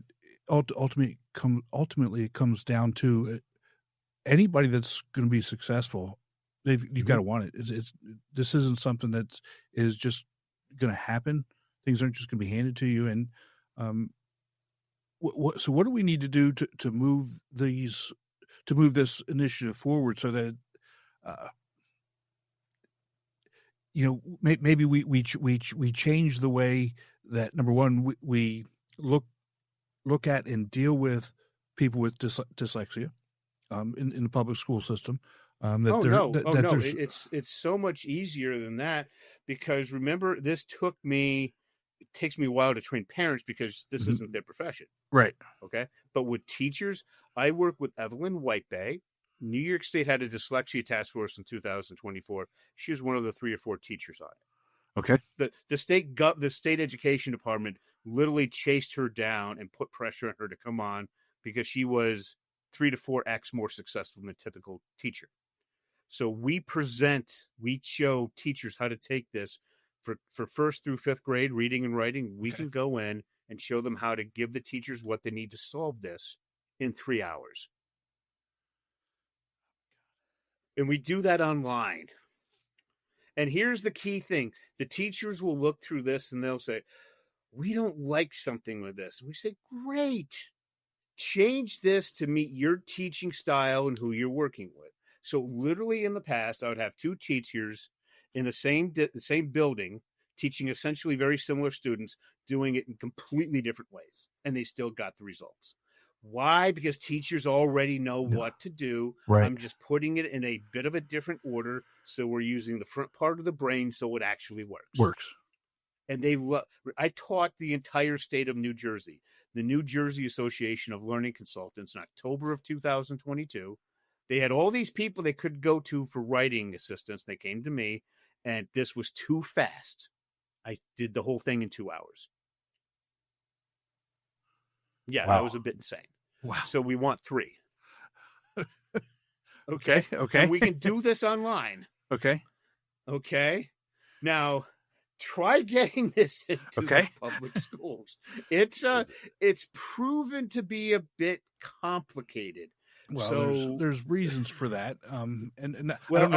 ultimately it comes down to anybody that's going to be successful. You've got to want it. This isn't something that is just going to happen. Things aren't just going to be handed to you. And so what do we need to do to move this initiative forward so that maybe we change the way that, number one, we look at and deal with people with dyslexia in the public school system. It's so much easier than that, because remember, it takes me a while to train parents because this isn't their profession. Right. Okay. But with teachers, I work with Evelyn Whitebay. New York State had a dyslexia task force in 2024. She was one of the 3 or 4 teachers on it. Okay. The state education department literally chased her down and put pressure on her to come on because she was 3 to 4x more successful than the typical teacher. So we show teachers how to take this for first through fifth grade reading and writing, we can go in and show them how to give the teachers what they need to solve this in 3 hours. And we do that online. And here's the key thing. The teachers will look through this and they'll say, we don't like something with this. And we say, great. Change this to meet your teaching style and who you're working with. So literally in the past, I would have two teachers in the same building teaching essentially very similar students, doing it in completely different ways. And they still got the results. Why? Because teachers already know what to do. Right. I'm just putting it in a bit of a different order. So we're using the front part of the brain so it actually works. And I taught the entire state of New Jersey, the New Jersey Association of Learning Consultants in October of 2022. They had all these people they could go to for writing assistance. They came to me, and this was too fast. I did the whole thing in 2 hours. Yeah, wow. That was a bit insane. Wow. So we want 3. Okay. And we can do this online. Okay. Now, try getting this into the public schools. It's proven to be a bit complicated. Well, so, there's reasons for that. And well, I don't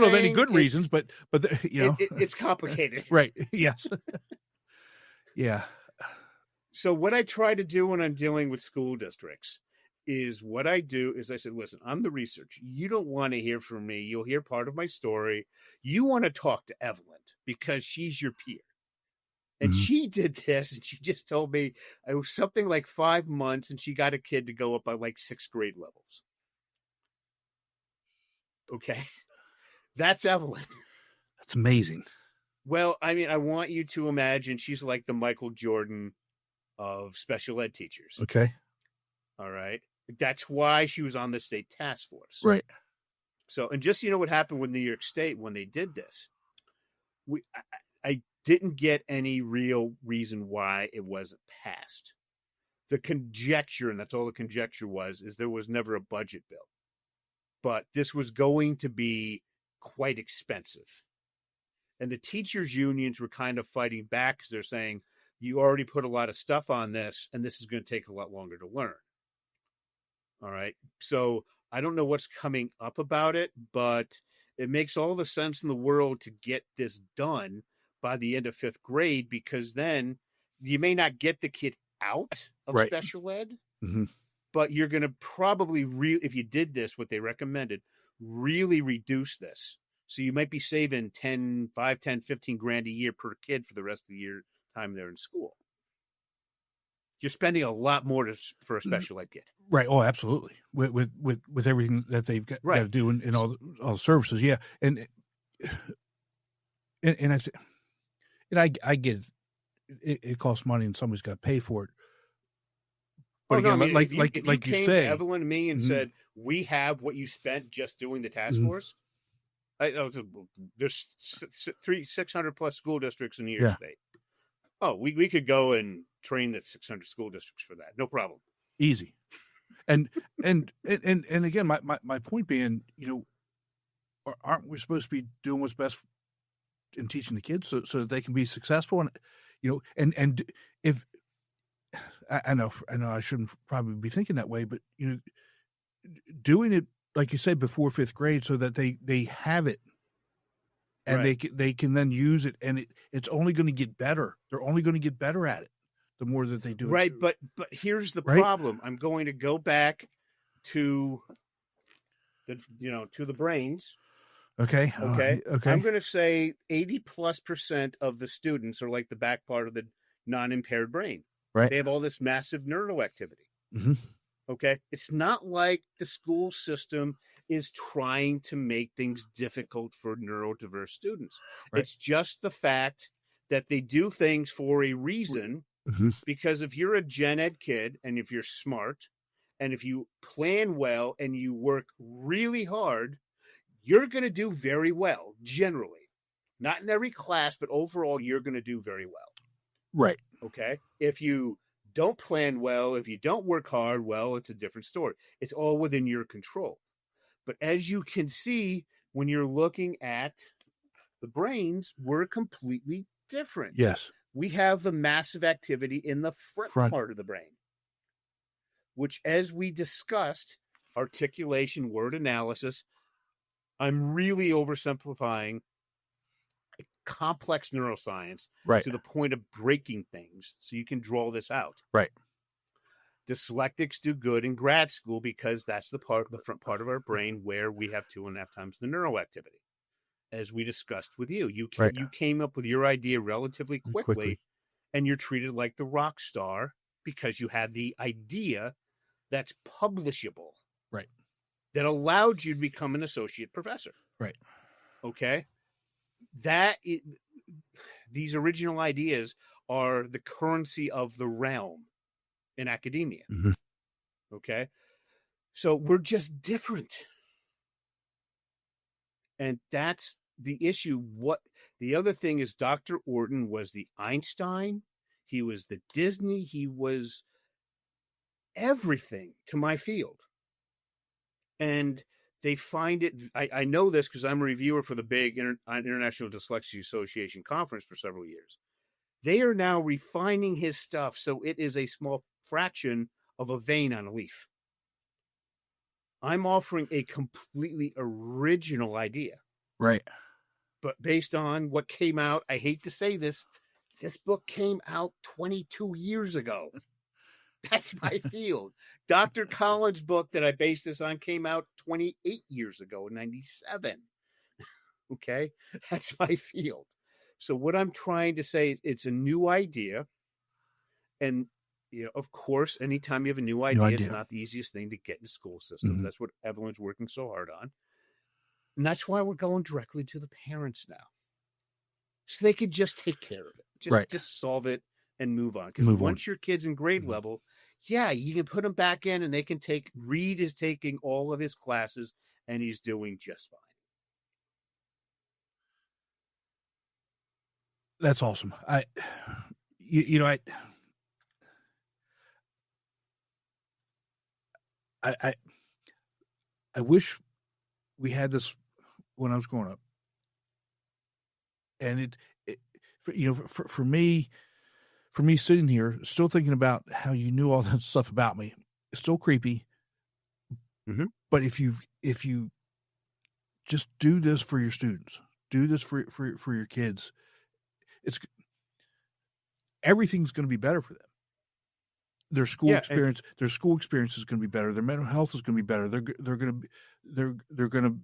know of any good reasons, but it's complicated. Right. Yes. Yeah. So what I try to do when I'm dealing with school districts is I said, listen, I'm the researcher. You don't want to hear from me. You'll hear part of my story. You want to talk to Evelyn because she's your peer. And she did this, and she just told me it was something like 5 months, and she got a kid to go up by like 6th grade levels. Okay. That's Evelyn. That's amazing. Well, I mean, I want you to imagine she's like the Michael Jordan of special ed teachers. Okay. All right. That's why she was on the state task force. Right. So, and just, what happened with New York State when they did this, I didn't get any real reason why it wasn't passed. The conjecture, and that's all the conjecture was, is there was never a budget bill. But this was going to be quite expensive. And the teachers' unions were kind of fighting back because they're saying, you already put a lot of stuff on this, and this is going to take a lot longer to learn. All right. So I don't know what's coming up about it, but it makes all the sense in the world to get this done by the end of 5th grade, because then you may not get the kid out of special ed, but you're going to probably, if you did this, what they recommended, really reduce this. So you might be saving 5, 10, 15 grand a year per kid for the rest of the year time they're in school. You're spending a lot more for a special ed kid. Right. Oh, absolutely. With everything that they've got to do in all the services. Yeah. And I get it costs money and somebody's got to pay for it. But again, if you say, Evelyn and me and said, we have what you spent just doing the task force. There's 600 plus school districts in New York State. Oh, we could go and train the 600 school districts for that. No problem. Easy. And again, my point being, aren't we supposed to be doing what's best in teaching the kids so that they can be successful? And and if I know I shouldn't probably be thinking that way, but doing it like you said before 5th grade so that they have it. And they can then use it, and it's only going to get better. They're only going to get better at it the more that they do it. Right, but here's the problem. I'm going to go back to the brains. Okay. Okay. I'm going to say 80+% of the students are like the back part of the non-impaired brain. Right. They have all this massive neuroactivity. Okay. It's not like the school system is trying to make things difficult for neurodiverse students. Right. It's just the fact that they do things for a reason, because if you're a gen ed kid and if you're smart and if you plan well and you work really hard, you're going to do very well, generally. Not in every class, but overall, you're going to do very well. Right. Okay. If you don't plan well, if you don't work hard, well, it's a different story. It's all within your control. But as you can see, when you're looking at The brains were completely different. Yes. We have the massive activity in the front part of the brain, which, as we discussed, articulation, word analysis, I'm really oversimplifying complex neuroscience to the point of breaking things so you can draw this out. Right. Dyslexics do good in grad school because that's the front part of our brain where we have 2.5 times the neuroactivity. As we discussed with you, you came up with your idea relatively quickly, and you're treated like the rock star because you had the idea that's publishable. Right. That allowed you to become an associate professor. Right. Okay. These original ideas are the currency of the realm in academia. Mm-hmm. Okay. So we're just different. And that's the issue. The other thing is Dr. Orton was the Einstein. He was the Disney. He was everything to my field. And they find it, I know this because I'm a reviewer for the big International Dyslexia Association conference for several years. They are now refining his stuff so it is a small fraction of a vein on a leaf. I'm offering a completely original idea. Right. But based on what came out, I hate to say this book came out 22 years ago. That's my field. Dr. Collins' book that I based this on came out 28 years ago in 97. Okay? That's my field. So what I'm trying to say is it's a new idea. And, of course, anytime you have a new idea, it's not the easiest thing to get in school systems. Mm-hmm. That's what Evelyn's working so hard on. And that's why we're going directly to the parents now. So they could just take care of it. Just solve it and move on. Because once your kid's in grade mm-hmm. level, you can put them back in and they can Reed is taking all of his classes and he's doing just fine. That's awesome. I wish we had this when I was growing up. And for me sitting here, still thinking about how you knew all that stuff about me, it's still creepy. Mm-hmm. But if you just do this for your students, do this for your kids, everything's going to be better for them. Their school experience, their school experience is going to be better. Their mental health is going to be better. They're going to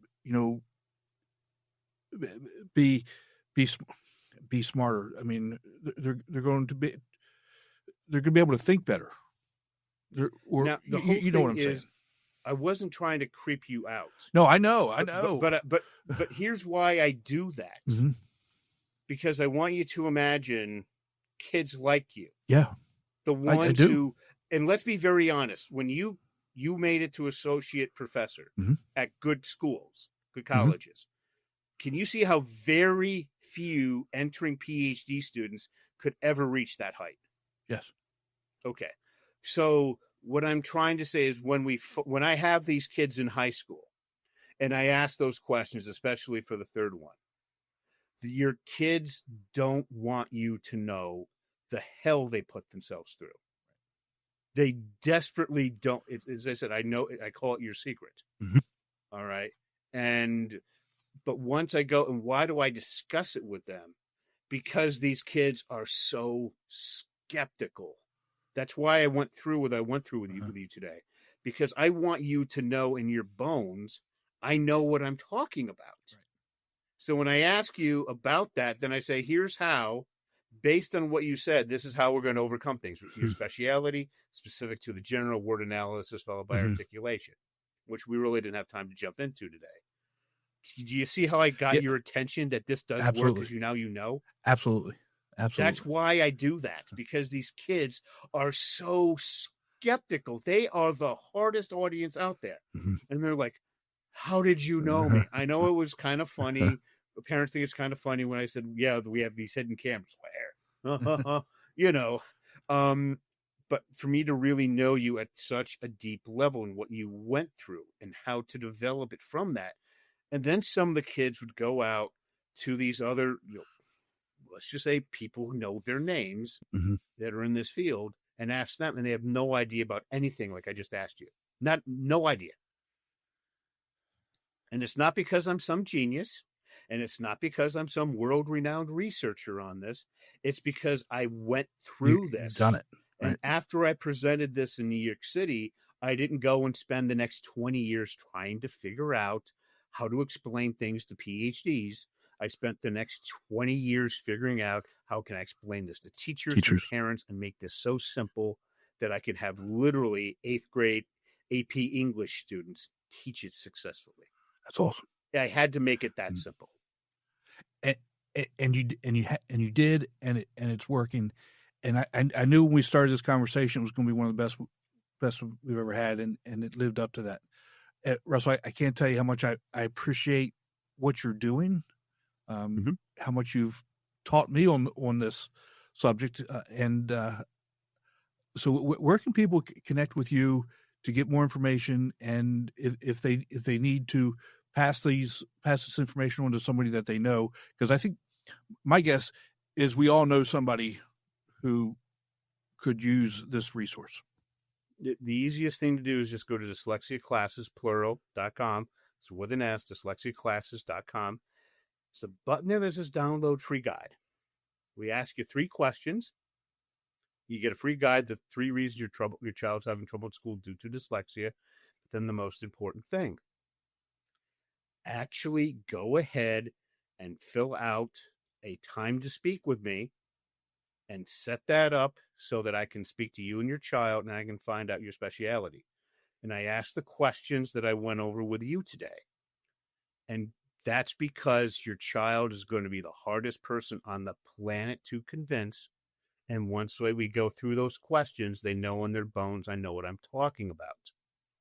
be smarter. I mean, they're going to be able to think better. You know what I'm saying. I wasn't trying to creep you out. No, I know. But here's why I do that. Mm-hmm. Because I want you to imagine kids like you. Yeah. The ones who, and let's be very honest, when you made it to associate professor mm-hmm. at good schools, good colleges, mm-hmm. can you see how very few entering PhD students could ever reach that height? Yes. Okay. So what I'm trying to say is when I have these kids in high school and I ask those questions, especially for the third one, your kids don't want you to know the hell they put themselves through. They desperately don't. As I said, I call it your secret. Mm-hmm. All right. But once I go, and why do I discuss it with them? Because these kids are so skeptical. That's why I went through what I went through with you today. Because I want you to know in your bones, I know what I'm talking about. Right. So when I ask you about that, then I say, here's how, based on what you said, this is how we're going to overcome things. Your speciality, specific to the general word analysis, followed by articulation, which we really didn't have time to jump into today. Do you see how I got your attention that this does work because you know? Absolutely. That's why I do that, because these kids are so skeptical. They are the hardest audience out there. Mm-hmm. And they're like, how did you know me? I know it was kind of funny. Parents think it's kind of funny when I said, we have these hidden cameras. Where? But for me to really know you at such a deep level and what you went through and how to develop it from that. And then some of the kids would go out to these other, let's just say people who know their names that are in this field and ask them, and they have no idea about anything like I just asked you. No idea. And it's not because I'm some genius, and it's not because I'm some world-renowned researcher on this. It's because I went through this. You've done it. Right? And after I presented this in New York City, I didn't go and spend the next 20 years trying to figure out how to explain things to PhDs. I spent the next 20 years figuring out how can I explain this to teachers and parents and make this so simple that I could have literally 8th grade AP English students teach it successfully. That's awesome. I had to make it that simple. And you did, and it's working. And I knew when we started this conversation it was going to be one of the best we've ever had, and it lived up to that. Russell, I can't tell you how much I appreciate what you're doing, how much you've taught me on this subject, so where can people connect with you to get more information, and if they need to pass this information on to somebody that they know? Because I think my guess is we all know somebody who could use this resource. The easiest thing to do is just go to dyslexiaclasses.com. It's with an S, dyslexiaclasses.com. It's a button there that says download free guide. We ask you 3 questions. You get a free guide, the 3 reasons your child's having trouble at school due to dyslexia. But then the most important thing, actually go ahead and fill out a time to speak with me and set that up so that I can speak to you and your child and I can find out your speciality. And I ask the questions that I went over with you today. And that's because your child is going to be the hardest person on the planet to convince. And once we go through those questions, they know in their bones, I know what I'm talking about.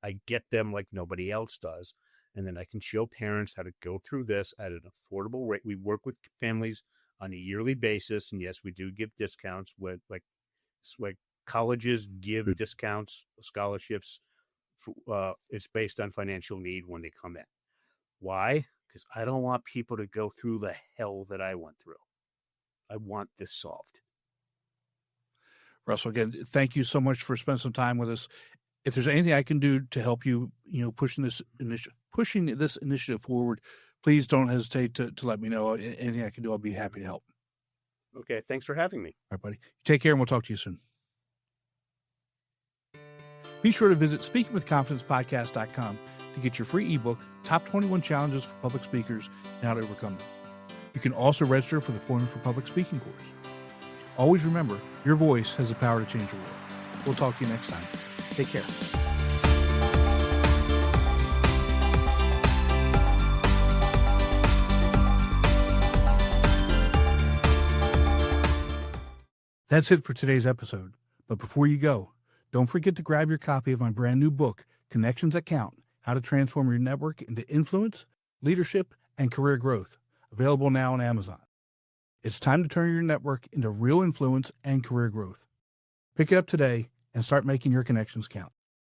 I get them like nobody else does. And then I can show parents how to go through this at an affordable rate. We work with families on a yearly basis. And yes, we do give discounts with like colleges give discounts, scholarships. It's based on financial need when they come in. Why? Because I don't want people to go through the hell that I went through. I want this solved. Russell, again, thank you so much for spending some time with us. If there's anything I can do to help you, pushing this initiative forward, please don't hesitate to let me know. Anything I can do, I'll be happy to help. Okay, thanks for having me. All right, buddy. Take care, and we'll talk to you soon. Be sure to visit speakingwithconfidencepodcast.com to get your free ebook, Top 21 Challenges for Public Speakers and How to Overcome Them. You can also register for the Fluently for Public Speaking course. Always remember, your voice has the power to change the world. We'll talk to you next time. Take care. That's it for today's episode. But before you go, don't forget to grab your copy of my brand new book, Connections That Count: How to Transform Your Network into Influence, Leadership, and Career Growth. Available now on Amazon. It's time to turn your network into real influence and career growth. Pick it up today and start making your connections count.